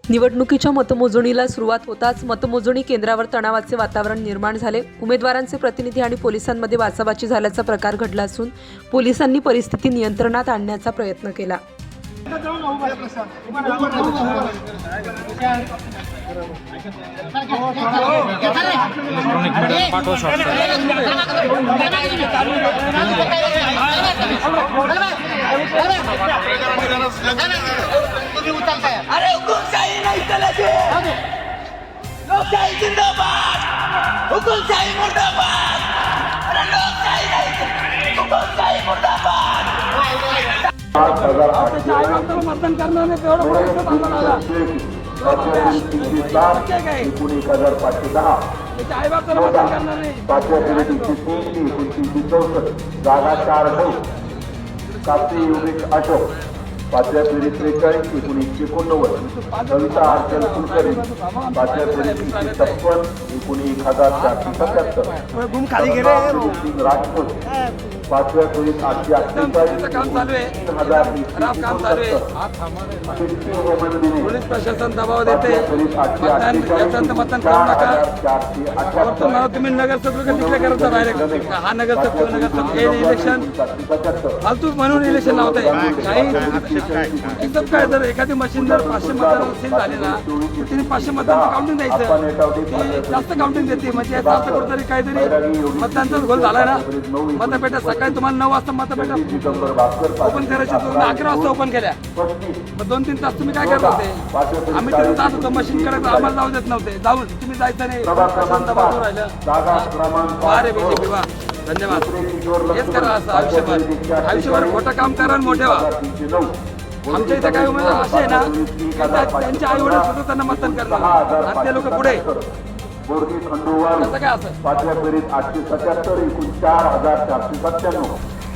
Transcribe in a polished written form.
निवडणुकीच्या मतमोजणीला सुरुवात होताच मतमोजणी केंद्रावर तणावाचे वातावरण निर्माण झाले। उमेदवारांचे प्रतिनिधी आणि पोलिसांमध्ये वाचावाची झाल्याचा प्रकार घडला असून पोलिसांनी परिस्थिती नियंत्रणात आणण्याचा प्रयत्न केला। अरे हुकुमशाही नहीं चलेगी, लोकशाही जिंदाबाद, हुकुमशाही मुर्दाबाद, अरे लोकशाही नहीं, हुकुमशाही मुर्दाबाद। मतदान करना नहीं तेवढं जागा 4 कापी युविक अशोक 5व्या पिढी 43 1989 कविता अर्चल कुलकर्णी 5व्या पिढी 56 19,477 राजपूत 5व्या पिढी 888 पोलीस प्रशासन दबाव देते मतदान करू नका। तुम्ही नगरसेवक तिकडे करायचा डायरेक्ट हा नगरसेवक इलेक्शन फालतू म्हणून इलेक्शन लावताय काही एकदम काय जर एखादी मशीन जर 500 मतदान सील झाले ना तर तिने 500 मतदान काउंटिंग द्यायचं जास्त काउंटिंग देते म्हणजे याचा अर्थ कुठेतरी काहीतरी मतदानचा गोल झाला ना। मतपेट्या सकाळी तुम्हाला 9 वाजता मतपेट्या ओपन करायच्या तुम्ही 11 वाजता ओपन केल्या मग 2-3 तास तुम्ही काय करत होते। आम्ही तिथे जात होतो मशीन करायचं आम्हाला जाऊ देत नव्हते जाऊन तुम्ही जायचं नाही राहिलं अरे बीजेपी वा धन्यवाद हेच करा असं आयुष्यभर खोटं काम करा आणि मोठे व्हा। आमच्या इथे काही उमेदवार असे आहे ना त्यांच्या आई वडील सुद्धा त्यांना मतदान करणार आणि ते लोक पुढे बोर्डी खंडोबार 5व्या पिढीत 877 एकूण 4,497